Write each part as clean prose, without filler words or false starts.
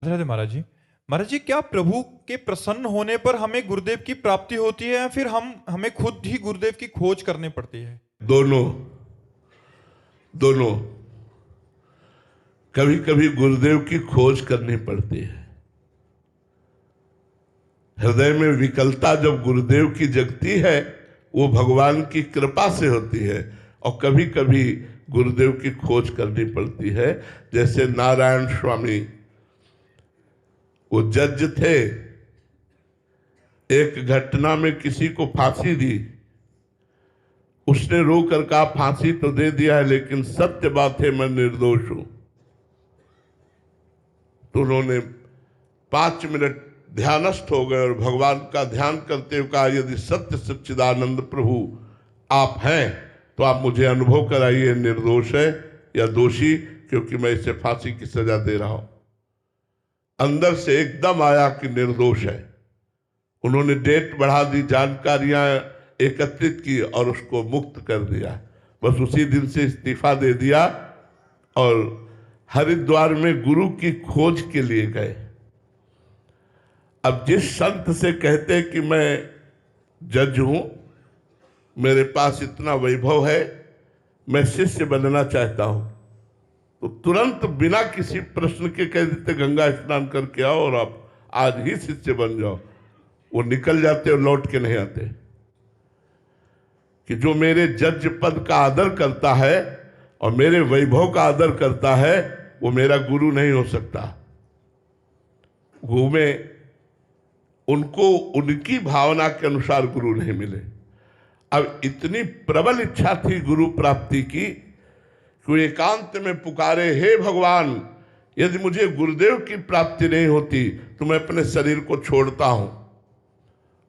राधे महाराज जी। महाराज जी, क्या प्रभु के प्रसन्न होने पर हमें गुरुदेव की प्राप्ति होती है या फिर हमें खुद ही गुरुदेव की खोज करनी पड़ती है? दोनों दोनों। कभी कभी गुरुदेव की खोज करनी पड़ती है। हृदय में विकलता जब गुरुदेव की जगती है वो भगवान की कृपा से होती है, और कभी कभी गुरुदेव की खोज करनी पड़ती है। जैसे नारायण स्वामी, वो जज थे, एक घटना में किसी को फांसी दी, उसने रो कर कहा फांसी तो दे दिया है लेकिन सत्य बात है मैं निर्दोष हूं। तो उन्होंने 5 मिनट ध्यानस्थ हो गए और भगवान का ध्यान करते हुए कहा, यदि सत्य सच्चिदानंद प्रभु आप हैं तो आप मुझे अनुभव कराइए निर्दोष है या दोषी, क्योंकि मैं इसे फांसी की सजा दे रहा हूं। अंदर से एकदम आया कि निर्दोष है। उन्होंने डेट बढ़ा दी, जानकारियां एकत्रित की और उसको मुक्त कर दिया। बस उसी दिन से इस्तीफा दे दिया और हरिद्वार में गुरु की खोज के लिए गए। अब जिस संत से कहते कि मैं जज हूं, मेरे पास इतना वैभव है, मैं शिष्य बनना चाहता हूं, तो तुरंत बिना किसी प्रश्न के कह देते गंगा स्नान करके आओ और आप आज ही शिष्य बन जाओ। वो निकल जाते और लौट के नहीं आते। कि जो मेरे जज पद का आदर करता है और मेरे वैभव का आदर करता है वो मेरा गुरु नहीं हो सकता। घूमे, उनको उनकी भावना के अनुसार गुरु नहीं मिले। अब इतनी प्रबल इच्छा थी गुरु प्राप्ति की कि वो एकांत में पुकारे, हे भगवान, यदि मुझे गुरुदेव की प्राप्ति नहीं होती तो मैं अपने शरीर को छोड़ता हूं।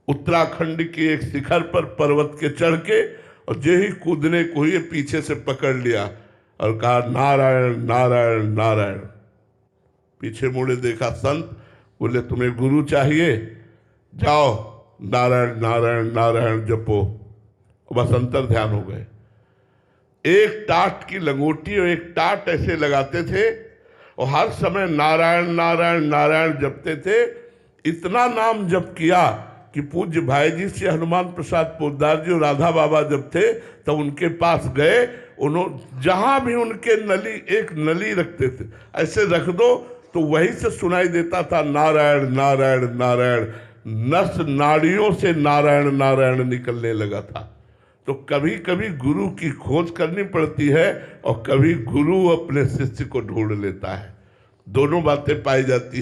उत्तराखंड के एक शिखर पर पर्वत के चढ़ के और जे ही कूदने को ही पीछे से पकड़ लिया और कहा नारायण नारायण नारायण। पीछे मुड़े देखा संत, बोले तुम्हें गुरु चाहिए, जाओ नारायण नारायण नारायण जपो। बस अंतर ध्यान हो गए। एक टाट की लंगोटी और एक टाट ऐसे लगाते थे और हर समय नारायण नारायण नारायण जपते थे। इतना नाम जप किया कि पूज्य भाई जी से हनुमान प्रसाद पोद्दार जी और राधा बाबा जब थे तब उनके पास गए। उन्होंने जहां भी उनके नली, एक नली रखते थे, ऐसे रख दो तो वहीं से सुनाई देता था नारायण नारायण नारायण। नस नाड़ियों से नारायण नारायण निकलने लगा था। तो कभी कभी गुरु की खोज करनी पड़ती है और कभी गुरु अपने शिष्य को ढूंढ लेता है। दोनों बातें पाई जाती है।